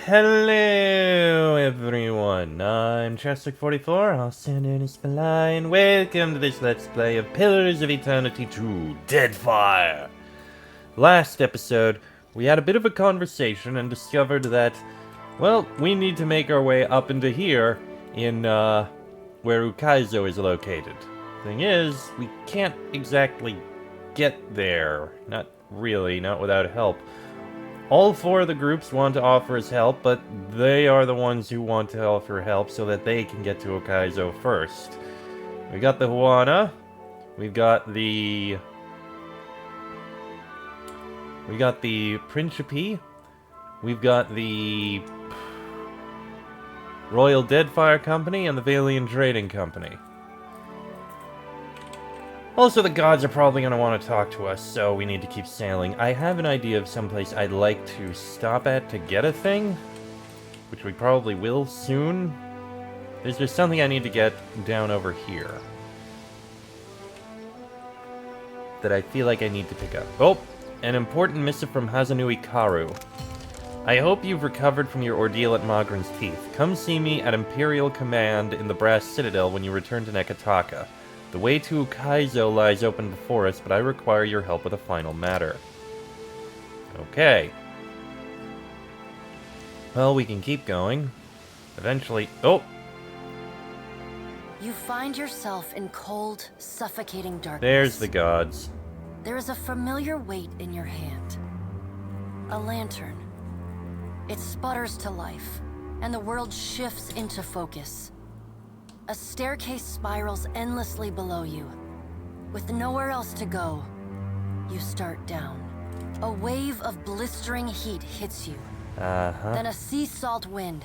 Hello everyone, I'm Chestic44, also known as Fly, and welcome to this Let's Play of Pillars of Eternity 2, Deadfire! Last episode, we had a bit of a conversation and discovered that, well, we need to make our way up into here in, where Ukaizo is located. Thing is, we can't exactly get there. Not really, not without help. All four of the groups want to offer us help, but they are the ones who want to offer help so that they can get to Ukaizo first. We got the Huana. We've got the Principe. We've got the Royal Deadfire Company and the Valian Trading Company. Also, the gods are probably going to want to talk to us, so we need to keep sailing. I have an idea of someplace I'd like to stop at to get a thing, which we probably will soon. There's just something I need to get down over here that I feel like I need to pick up. Oh, an important missive from Hazanui Karu. I hope you've recovered from your ordeal at Magrin's Teeth. Come see me at Imperial Command in the Brass Citadel when you return to Nekataka. The way to Ukaizo lies open before us, but I require your help with a final matter. Okay. Well, we can keep going. Eventually... Oh! You find yourself in cold, suffocating darkness. There's the gods. There is a familiar weight in your hand. A lantern. It sputters to life, and the world shifts into focus. A staircase spirals endlessly below you. With nowhere else to go, you start down. A wave of blistering heat hits you. Then a sea salt wind.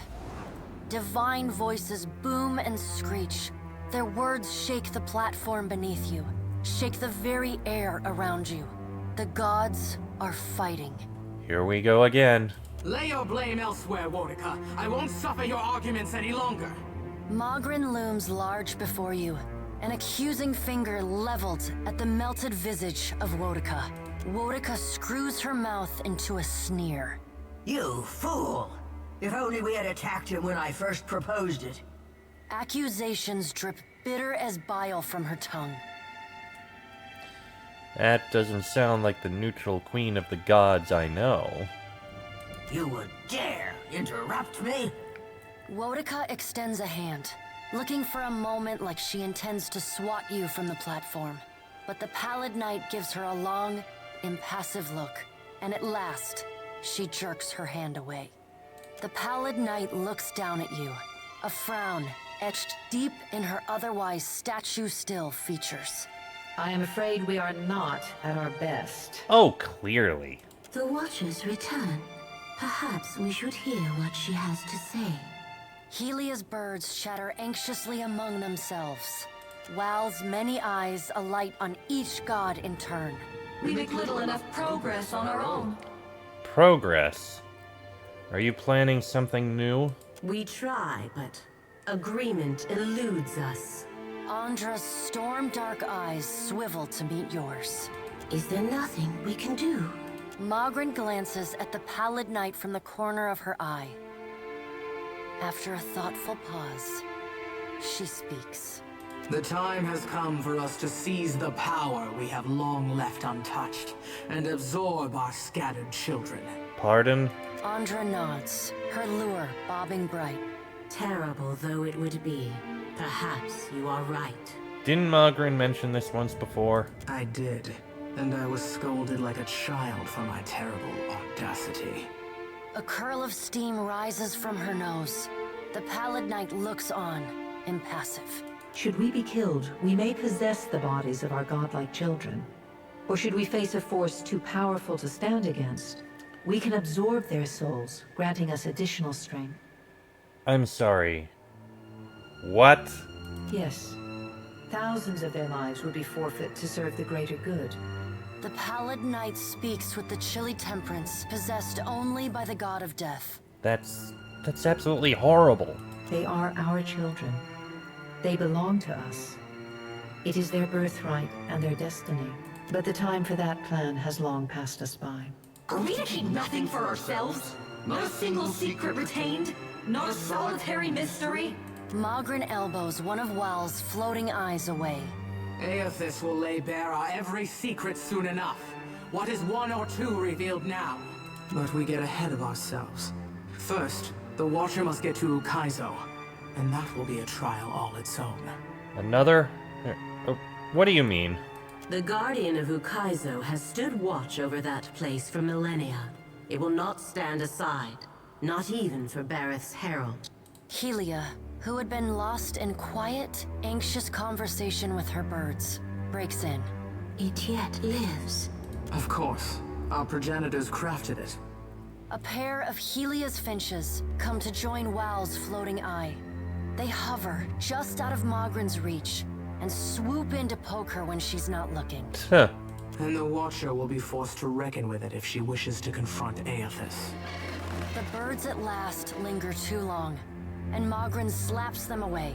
Divine voices boom and screech. Their words shake the platform beneath you, shake the very air around you. The gods are fighting. Here we go again. Lay your blame elsewhere, Wodika. I won't suffer your arguments any longer. Magrin looms large before you, an accusing finger leveled at the melted visage of Wodika. Wodika screws her mouth into a sneer. You fool! If only we had attacked him when I first proposed it. Accusations drip bitter as bile from her tongue. That doesn't sound like the neutral queen of the gods I know. You would dare interrupt me? Wodika extends a hand, looking for a moment like she intends to swat you from the platform. But the Pallid Knight gives her a long, impassive look, and at last, she jerks her hand away. The Pallid Knight looks down at you, a frown etched deep in her otherwise statue-still features. I am afraid we are not at our best. Oh, clearly. The Watchers return. Perhaps we should hear what she has to say. Helia's birds chatter anxiously among themselves. Wal's many eyes alight on each god in turn. We make little enough progress on our own. Progress? Are you planning something new? We try, but agreement eludes us. Andra's storm-dark eyes swivel to meet yours. Is there nothing we can do? Magrin glances at the Pallid Knight from the corner of her eye. After a thoughtful pause, she speaks. The time has come for us to seize the power we have long left untouched and absorb our scattered children. Pardon? Andra nods, her lure bobbing bright. Terrible though it would be, perhaps you are right. Didn't Magrin mention this once before? I did, and I was scolded like a child for my terrible audacity. A curl of steam rises from her nose. The Pallid Knight looks on, impassive. Should we be killed, we may possess the bodies of our godlike children. Or should we face a force too powerful to stand against, we can absorb their souls, granting us additional strength. I'm sorry. What? Yes. Thousands of their lives would be forfeit to serve the greater good. The Pallid Knight speaks with the chilly temperance possessed only by the god of death. That's absolutely horrible. They are our children. They belong to us. It is their birthright and their destiny. But the time for that plan has long passed us by. Are we to keep nothing for ourselves? Not a single secret retained? Not a solitary mystery? Mogren elbows one of Wal's floating eyes away. Aethys will lay bare our every secret soon enough. What is one or two revealed now? But we get ahead of ourselves. First, the Watcher must get to Ukaizo, and that will be a trial all its own. Another? What do you mean? The Guardian of Ukaizo has stood watch over that place for millennia. It will not stand aside, not even for Bareth's herald. Helia, who had been lost in quiet, anxious conversation with her birds, breaks in. It yet lives. Of course. Our progenitors crafted it. A pair of Helia's finches come to join Wal's floating eye. They hover just out of Mogren's reach and swoop in to poke her when she's not looking. Huh. And the Watcher will be forced to reckon with it if she wishes to confront Aethys. The birds at last linger too long, and Mogren slaps them away.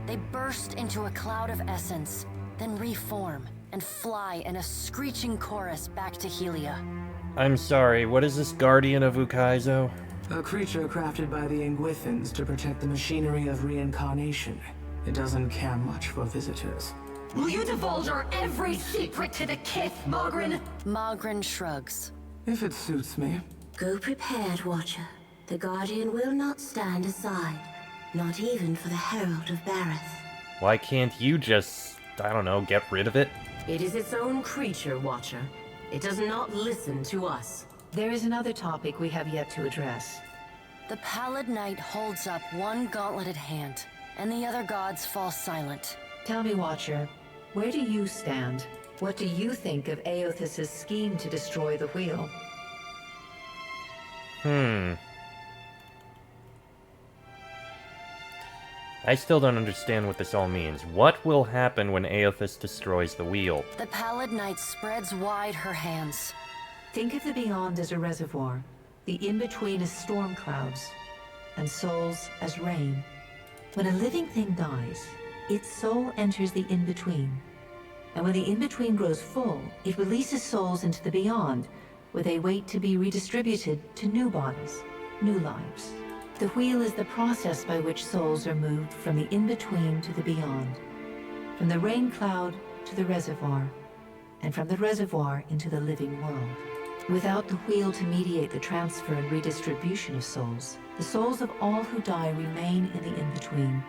They burst into a cloud of essence, then reform and fly in a screeching chorus back to Helia. I'm sorry, what is this Guardian of Ukaizo? A creature crafted by the Ingwithans to protect the machinery of reincarnation. It doesn't care much for visitors. Will you divulge our every secret to the Kith, Mogren? Mogren shrugs. If it suits me. Go prepared, Watcher. The Guardian will not stand aside, not even for the Herald of Bareth. Why can't you just, I don't know, get rid of it? It is its own creature, Watcher. It does not listen to us. There is another topic we have yet to address. The Pallid Knight holds up one gauntleted hand, and the other gods fall silent. Tell me, Watcher, where do you stand? What do you think of Aethys' scheme to destroy the wheel? I still don't understand what this all means. What will happen when Aethys destroys the wheel? The Pallid Knight spreads wide her hands. Think of the beyond as a reservoir, the in-between as storm clouds, and souls as rain. When a living thing dies, its soul enters the in-between. And when the in-between grows full, it releases souls into the beyond, where they wait to be redistributed to new bodies, new lives. The wheel is the process by which souls are moved from the in-between to the beyond, from the rain cloud to the reservoir, and from the reservoir into the living world. Without the wheel to mediate the transfer and redistribution of souls, the souls of all who die remain in the in-between.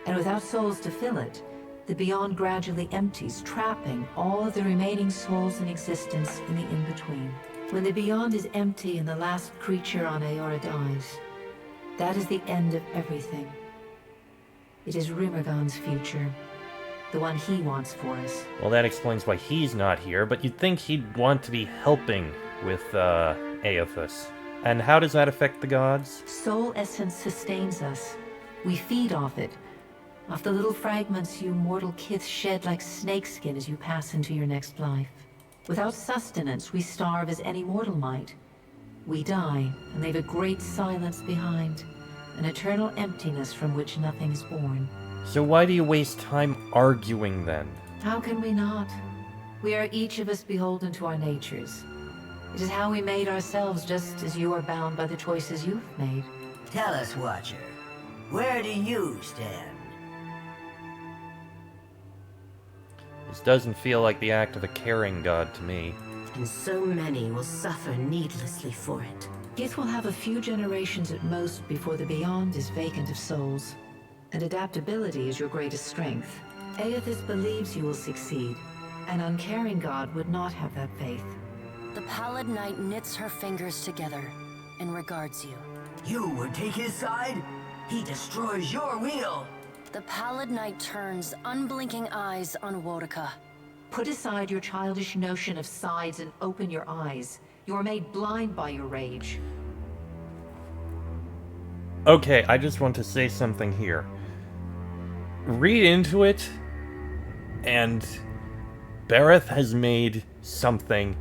And without souls to fill it, the beyond gradually empties, trapping all of the remaining souls in existence in the in-between. When the beyond is empty and the last creature on Eora dies, that is the end of everything. It is Rimergon's future, the one he wants for us. Well, that explains why he's not here, but you'd think he'd want to be helping with, Aethys. And how does that affect the gods? Soul essence sustains us. We feed off it, off the little fragments you mortal kith shed like snakeskin as you pass into your next life. Without sustenance, we starve as any mortal might. We die and leave a great silence behind, an eternal emptiness from which nothing is born. So why do you waste time arguing then? How can we not? We are each of us beholden to our natures. It is how we made ourselves, just as you are bound by the choices you've made. Tell us, Watcher, where do you stand? This doesn't feel like the act of a caring god to me. And so many will suffer needlessly for it. Kith will have a few generations at most before the beyond is vacant of souls. And adaptability is your greatest strength. Aethys believes you will succeed. An uncaring god would not have that faith. The Pallid Knight knits her fingers together and regards you. You would take his side? He destroys your wheel. The Pallid Knight turns unblinking eyes on Wotica. Put aside your childish notion of sides and open your eyes. You are made blind by your rage. Okay, I just want to say something here. Read into it, and Bareth has made something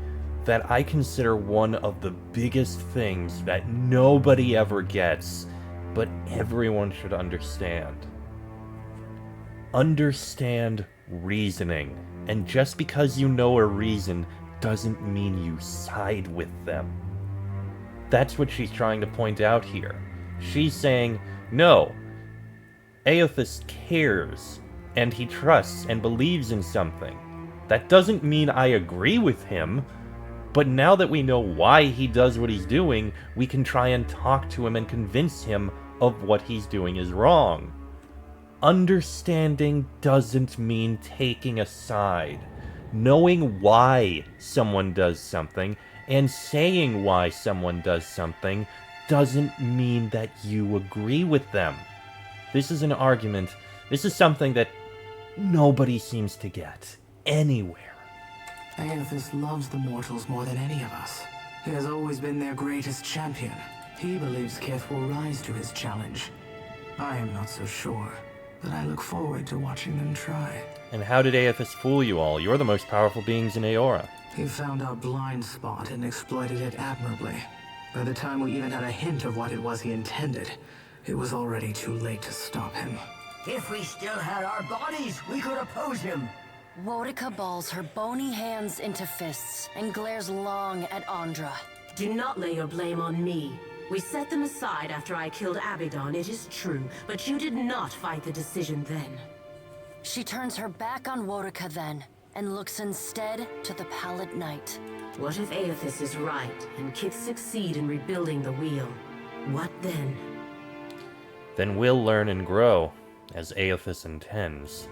that I consider one of the biggest things that nobody ever gets, but everyone should understand. Understand reasoning. And just because you know a reason doesn't mean you side with them. That's what she's trying to point out here. She's saying, no, Aothas cares, and he trusts and believes in something. That doesn't mean I agree with him, but now that we know why he does what he's doing, we can try and talk to him and convince him of what he's doing is wrong. Understanding doesn't mean taking a side. Knowing why someone does something and saying why someone does something doesn't mean that you agree with them. This is an argument. This is something that nobody seems to get anywhere. Aothas loves the mortals more than any of us. He has always been their greatest champion. He believes Kith will rise to his challenge. I am not so sure, but I look forward to watching them try. And how did Aothas fool you all? You're the most powerful beings in Eora. He found our blind spot and exploited it admirably. By the time we even had a hint of what it was he intended, it was already too late to stop him. If we still had our bodies, we could oppose him. Wodika balls her bony hands into fists and glares long at Andra. Do not lay your blame on me. We set them aside after I killed Abaddon, it is true, but you did not fight the decision then. She turns her back on Wodika then, and looks instead to the Pallid Knight. What if Aothas is right, and Kith succeed in rebuilding the wheel? What then? Then we'll learn and grow, as Aothas intends.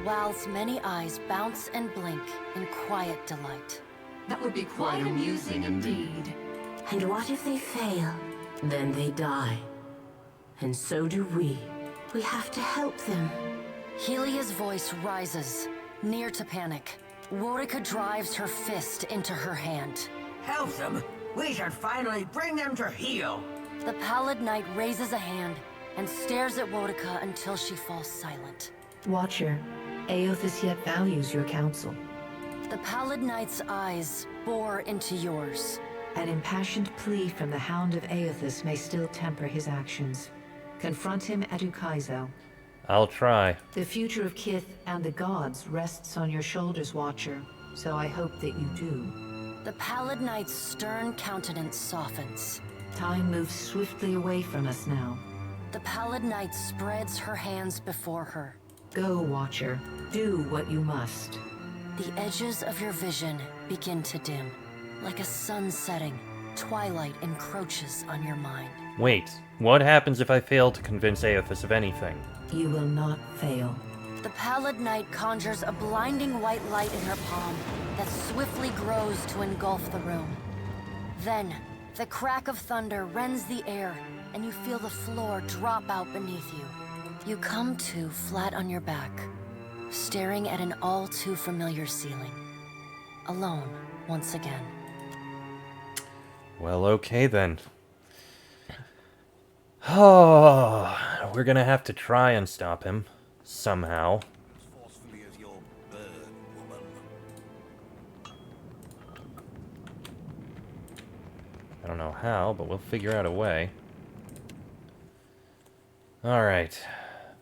Wal's many eyes bounce and blink in quiet delight. That would be quite amusing indeed. And what if they fail? Then they die. And so do we. We have to help them. Helia's voice rises, near to panic. Wodika drives her fist into her hand. Help them. We should finally bring them to heel. The Pallid Knight raises a hand and stares at Wodika until she falls silent. Watcher, Aothas yet values your counsel. The Pallid Knight's eyes bore into yours. An impassioned plea from the Hound of Aothas may still temper his actions. Confront him at Ukaizo. I'll try. The future of Kith and the gods rests on your shoulders, Watcher, so I hope that you do. The Pallid Knight's stern countenance softens. Time moves swiftly away from us now. The Pallid Knight spreads her hands before her. Go, Watcher. Do what you must. The edges of your vision begin to dim. Like a sun setting, twilight encroaches on your mind. Wait, what happens if I fail to convince Aothas of anything? You will not fail. The Pallid Knight conjures a blinding white light in her palm that swiftly grows to engulf the room. Then, the crack of thunder rends the air, and you feel the floor drop out beneath you. You come to flat on your back, staring at an all too familiar ceiling. Alone, once again. Well, okay then. Oh, we're gonna have to try and stop him. Somehow. Forcefully as your bird, woman. I don't know how, but we'll figure out a way. Alright.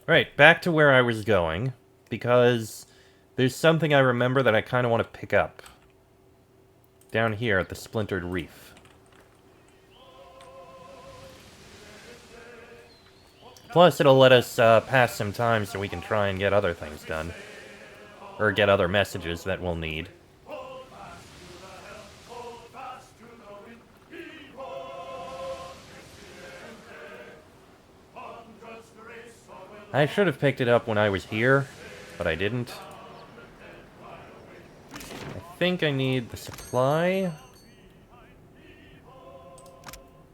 Right, back to where I was going. Because there's something I remember that I kind of want to pick up. Down here at the Splintered Reef. Plus, it'll let us pass some time so we can try and get other things done. Or get other messages that we'll need. I should have picked it up when I was here, but I didn't. I think I need the supply.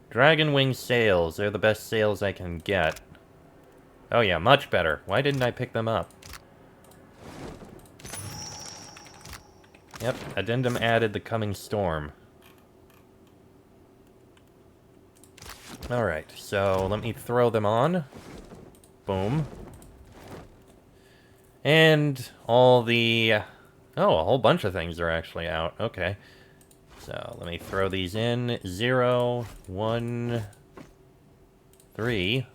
Dragon Wing sails. They're the best sails I can get. Oh yeah, much better. Why didn't I pick them up? Yep, addendum added the coming storm. Alright, so let me throw them on. Boom. And all the... Oh, a whole bunch of things are actually out. Okay. So, let me throw these in. 0, 1, 3.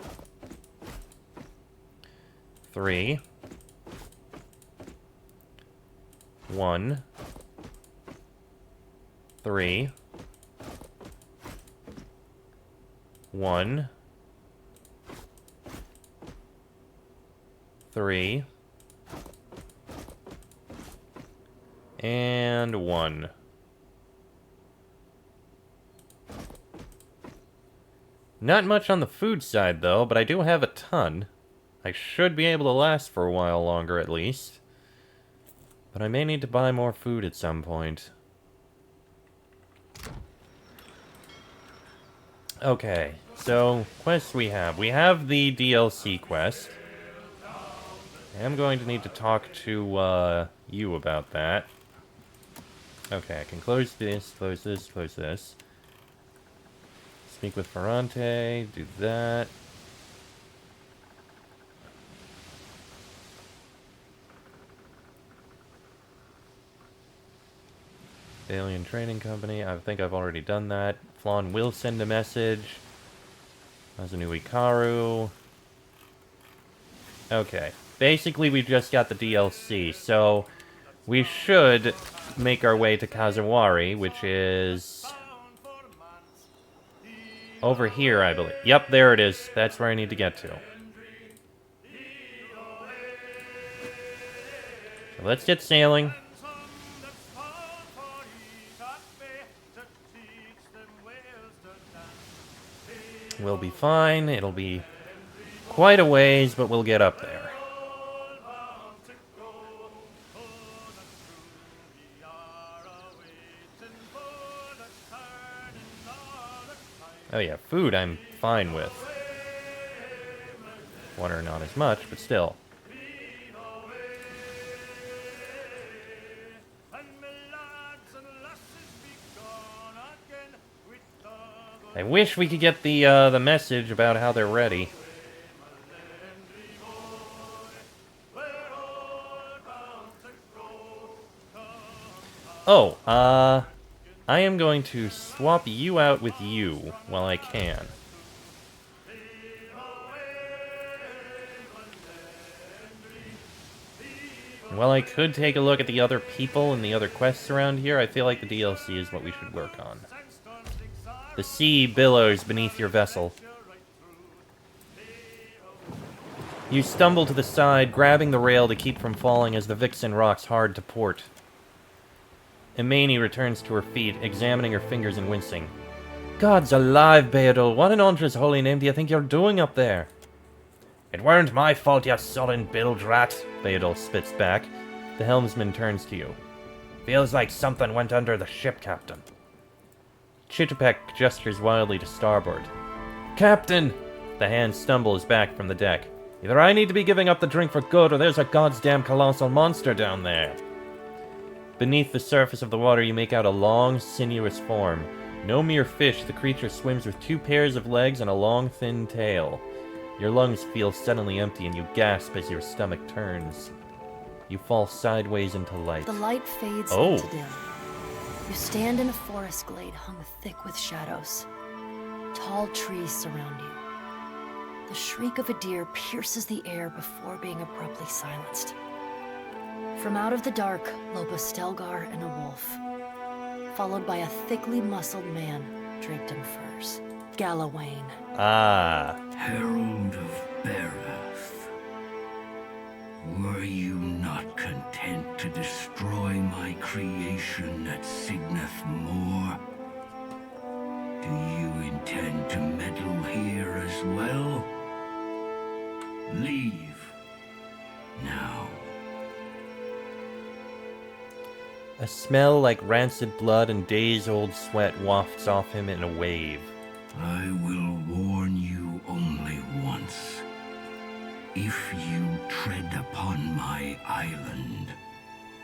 3. 1. 3. 1, 3, and 1. Not much on the food side, though, but I do have a ton. I should be able to last for a while longer, at least. But I may need to buy more food at some point. Okay, so quests we have. We have the DLC quest. I am going to need to talk to you about that. Okay, I can close this, close this, close this. Speak with Ferrante, do that. Alien Training Company, I think I've already done that. Flan will send a message. Azanu Ikaru. Okay. Basically, we just got the DLC, so we should make our way to Kazawari, which is over here, I believe. Yep, there it is. That's where I need to get to. So let's get sailing. We'll be fine. It'll be quite a ways, but we'll get up there. Oh yeah, food I'm fine with. Water not as much, but still. I wish we could get the message about how they're ready. Oh, I am going to swap you out with you while I can. While I could take a look at the other people and the other quests around here, I feel like the DLC is what we should work on. The sea billows beneath your vessel. You stumble to the side, grabbing the rail to keep from falling as the Vixen rocks hard to port. Imani returns to her feet, examining her fingers and wincing. Gods alive, Beadle, what in Andra's holy name do you think you're doing up there? It weren't my fault, you sullen bilge rat, Beadle spits back. The helmsman turns to you. Feels like something went under the ship, Captain. Chittapek gestures wildly to starboard. Captain! The hand stumbles back from the deck. Either I need to be giving up the drink for good, or there's a goddamn colossal monster down there. Beneath the surface of the water, you make out a long, sinuous form. No mere fish, the creature swims with 2 pairs of legs and a long, thin tail. Your lungs feel suddenly empty, and you gasp as your stomach turns. You fall sideways into light. The light fades Oh. into dim. You stand in a forest glade hung thick with shadows. Tall trees surround you. The shriek of a deer pierces the air before being abruptly silenced. From out of the dark lope a Stelgar and a wolf, followed by a thickly muscled man draped in furs. Galawain. Ah. Herald of Berath. Were you not content to destroy my creation at Signath Moor? Do you intend to meddle here as well? Leave. Now. A smell like rancid blood and days-old sweat wafts off him in a wave. I will warn you only once. If you tread upon my island,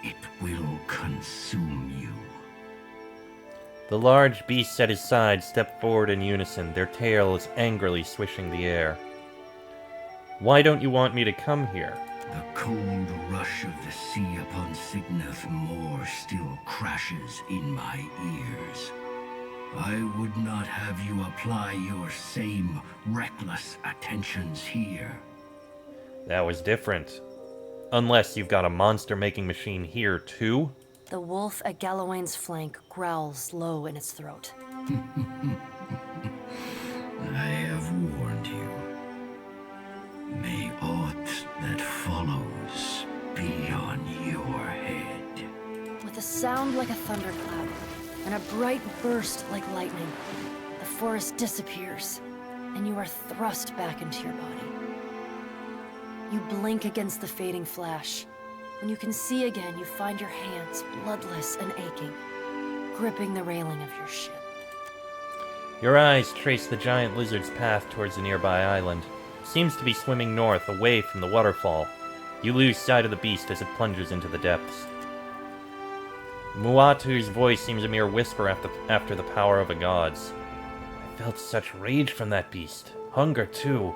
it will consume you. The large beasts at his side step forward in unison, their tails angrily swishing the air. Why don't you want me to come here? The cold rush of the sea upon Signath Moor still crashes in my ears. I would not have you apply your same reckless attentions here. That was different. Unless you've got a monster-making machine here, too? The wolf at Galawain's flank growls low in its throat. I sound like a thunderclap, and a bright burst like lightning. The forest disappears, and you are thrust back into your body. You blink against the fading flash. When you can see again, you find your hands bloodless and aching, gripping the railing of your ship. Your eyes trace the giant lizard's path towards a nearby island. It seems to be swimming north, away from the waterfall. You lose sight of the beast as it plunges into the depths. Muatu's voice seems a mere whisper after the power of the gods. I felt such rage from that beast. Hunger, too.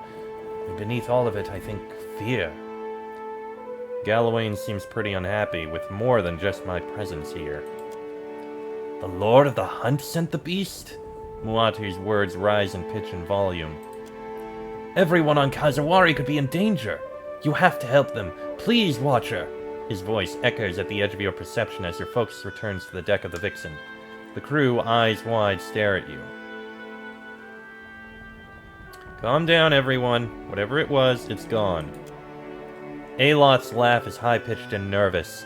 And beneath all of it, I think, fear. Galawain seems pretty unhappy with more than just my presence here. The Lord of the Hunt sent the beast? Muatu's words rise in pitch and volume. Everyone on Kazawari could be in danger. You have to help them. Please, Watcher. His voice echoes at the edge of your perception as your focus returns to the deck of the Vixen. The crew, eyes wide, stare at you. Calm down, everyone. Whatever it was, it's gone. Alot's laugh is high-pitched and nervous.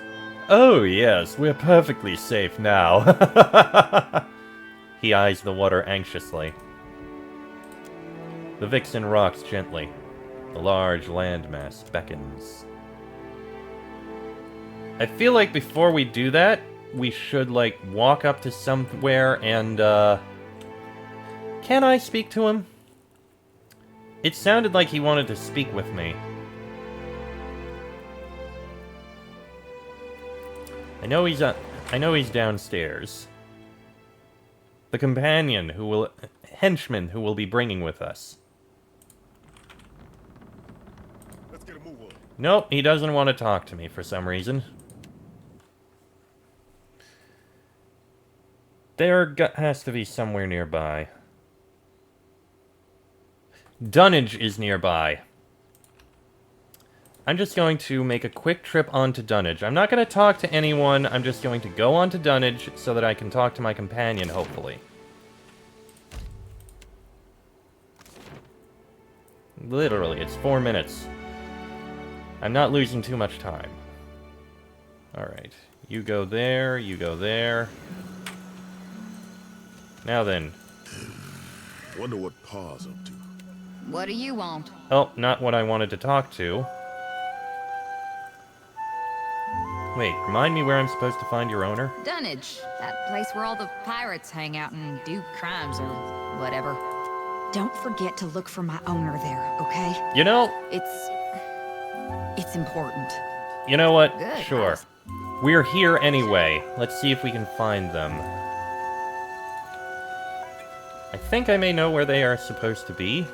Oh, yes, we're perfectly safe now. He eyes the water anxiously. The Vixen rocks gently. The large landmass beckons. I feel like before we do that, we should, like, walk up to somewhere and, Can I speak to him? It sounded like he wanted to speak with me. I know he's downstairs. The companion henchman who will be bringing with us. Let's get a move on. Nope, he doesn't want to talk to me for some reason. There has to be somewhere nearby. Dunnage is nearby. I'm just going to make a quick trip onto Dunnage. I'm not going to talk to anyone. I'm just going to go onto Dunnage so that I can talk to my companion, hopefully. Literally, it's 4 minutes. I'm not losing too much time. Alright. You go there, you go there. Now then. Wonder what Pa's up to. What do you want? Oh, not what I wanted to talk to. Wait, remind me where I'm supposed to find your owner? Dunnage. That place where all the pirates hang out and do crimes or whatever. Don't forget to look for my owner there, okay? You know... It's important. You know what? Good. Sure. We're here anyway. Let's see if we can find them. I think I may know where they are supposed to be.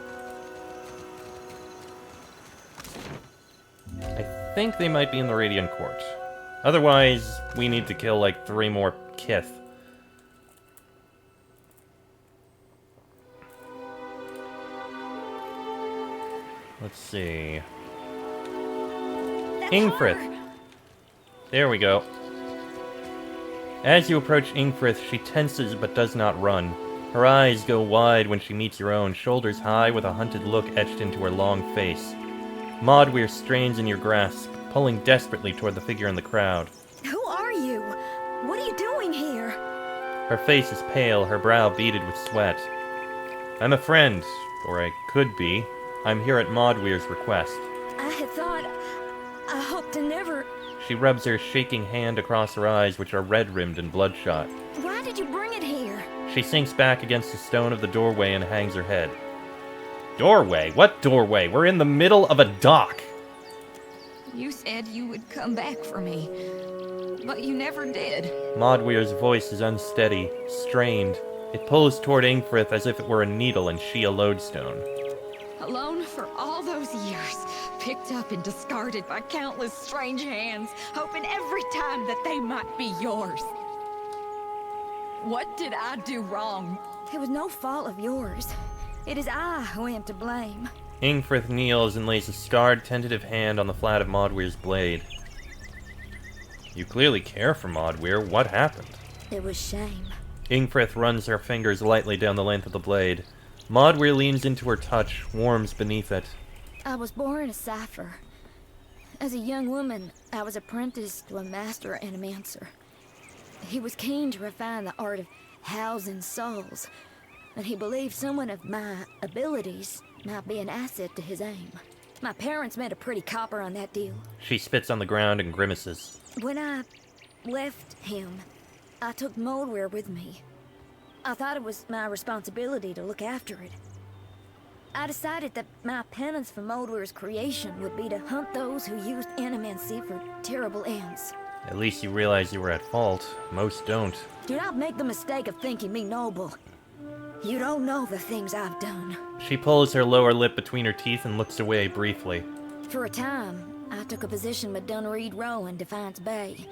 I think they might be in the Radiant Court. Otherwise, we need to kill like 3 more Kith. Let's see. Ingfrith. There we go. As you approach Ingfrith, she tenses but does not run. Her eyes go wide when she meets your own, shoulders high with a hunted look etched into her long face. Modweir strains in your grasp, pulling desperately toward the figure in the crowd. Who are you? What are you doing here? Her face is pale, her brow beaded with sweat. I'm a friend, or I could be. I'm here at Modweir's request. I had thought... I hoped to never... She rubs her shaking hand across her eyes, which are red-rimmed and bloodshot. Why did you bring it here? She sinks back against the stone of the doorway and hangs her head. Doorway? What doorway? We're in the middle of a dock! You said you would come back for me, but you never did. Modweir's voice is unsteady, strained. It pulls toward Ingfrith as if it were a needle and she a lodestone. Alone for all those years, picked up and discarded by countless strange hands, hoping every time that they might be yours. What did I do wrong? It was no fault of yours. It is I who am to blame. Ingfrith kneels and lays a scarred, tentative hand on the flat of Modweir's blade. You clearly care for Modweir. What happened? It was shame. Ingfrith runs her fingers lightly down the length of the blade. Modweir leans into her touch, warms beneath it. I was born a cipher. As a young woman, I was apprenticed to a master and a mancer. He was keen to refine the art of housing souls, and he believed someone of my abilities might be an asset to his aim. My parents made a pretty copper on that deal. She spits on the ground and grimaces. When I left him, I took Moldware with me. I thought it was my responsibility to look after it. I decided that my penance for Moldware's creation would be to hunt those who used animancy for terrible ends. At least you realize you were at fault. Most don't. Do not make the mistake of thinking me noble. You don't know the things I've done. She pulls her lower lip between her teeth and looks away briefly. For a time, I took a position with Dunreed Row in Defiance Bay.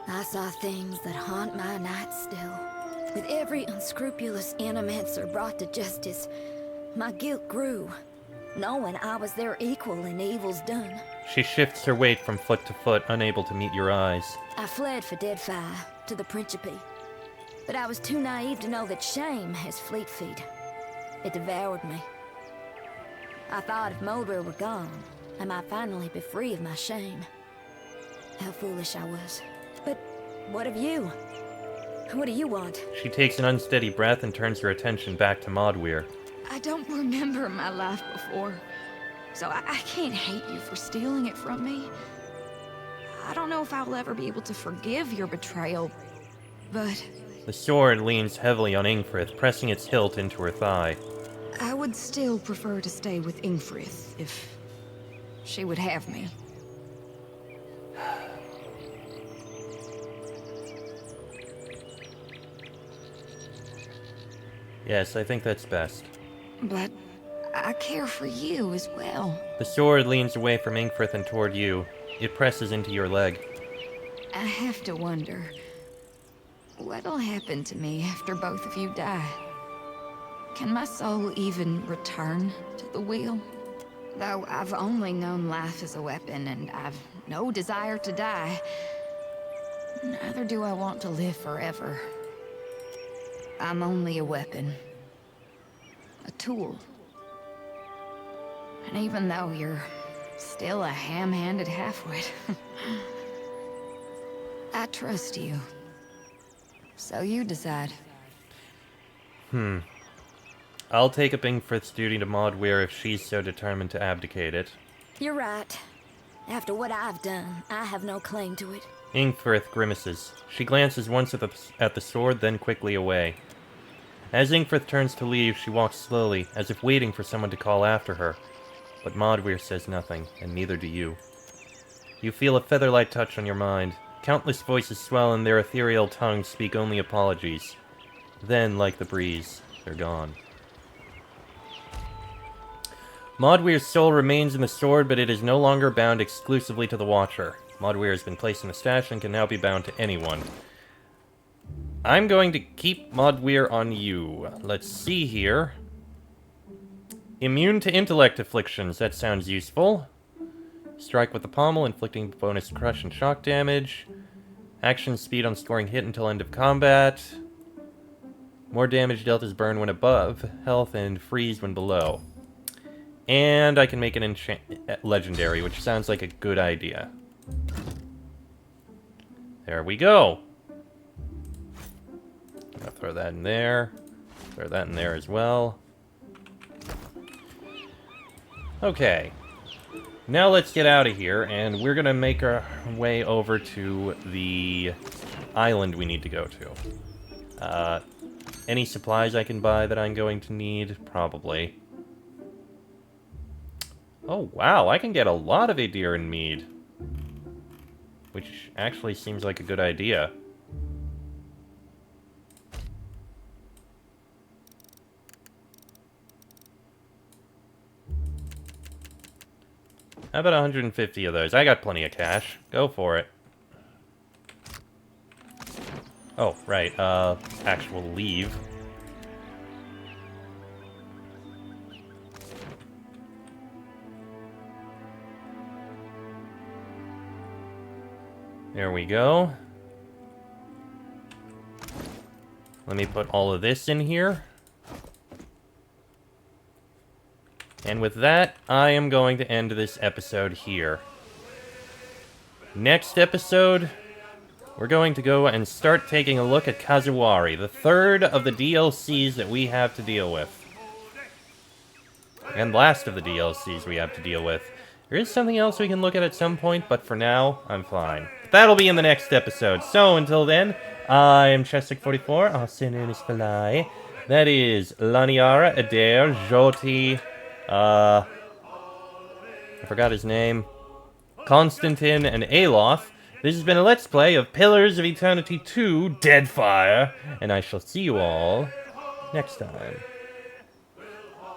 I saw things that haunt my nights still. With every unscrupulous animancer brought to justice, my guilt grew, knowing I was their equal in evils done. She shifts her weight from foot to foot, unable to meet your eyes. I fled for Deadfire to the Principe, but I was too naive to know that shame has fleet feet. It devoured me. I thought if Moldware were gone, I might finally be free of my shame. How foolish I was. But what of you? What do you want? She takes an unsteady breath and turns her attention back to Modweir. I don't remember my life before, so I can't hate you for stealing it from me. I don't know if I'll ever be able to forgive your betrayal, but... The sword leans heavily on Ingfrith, pressing its hilt into her thigh. I would still prefer to stay with Ingfrith if she would have me. Yes, I think that's best. But I care for you as well. The sword leans away from Ingfrith and toward you. It presses into your leg. I have to wonder, what'll happen to me after both of you die? Can my soul even return to the wheel? Though I've only known life as a weapon and I've no desire to die, neither do I want to live forever. I'm only a weapon. A tool. And even though you're still a ham-handed halfwit, I trust you. So you decide. I'll take up Ingfrith's duty to Modweir if she's so determined to abdicate it. You're right. After what I've done, I have no claim to it. Ingfrith grimaces. She glances once at the sword, then quickly away. As Ingfrith turns to leave, she walks slowly, as if waiting for someone to call after her. But Modweir says nothing, and neither do you. You feel a feather-light touch on your mind. Countless voices swell and their ethereal tongues speak only apologies. Then, like the breeze, they're gone. Modweir's soul remains in the sword, but it is no longer bound exclusively to the Watcher. Modweir has been placed in a stash and can now be bound to anyone. I'm going to keep Modweir on you. Let's see here. Immune to intellect afflictions. That sounds useful. Strike with the pommel, inflicting bonus crush and shock damage. Action speed on scoring hit until end of combat. More damage dealt is burn when above health and freeze when below. And I can make an legendary, which sounds like a good idea. There we go. I'll throw that in there. Throw that in there as well. Okay. Now let's get out of here, and we're gonna make our way over to the island we need to go to. Any supplies I can buy that I'm going to need? Probably. Oh, wow, I can get a lot of Aediran mead. Which actually seems like a good idea. How about 150 of those? I got plenty of cash. Go for it. Oh, right, actual leave. There we go. Let me put all of this in here. And with that, I am going to end this episode here. Next episode, we're going to go and start taking a look at Kazuwari, the third of the DLCs that we have to deal with. And last of the DLCs we have to deal with. There is something else we can look at some point, but for now, I'm fine. That'll be in the next episode. So, until then, I am Chestic44, also known as Falai. That is Laniara, Adair, Joti, I forgot his name, Constantine, and Aloth. This has been a Let's Play of Pillars of Eternity 2, Deadfire, and I shall see you all next time.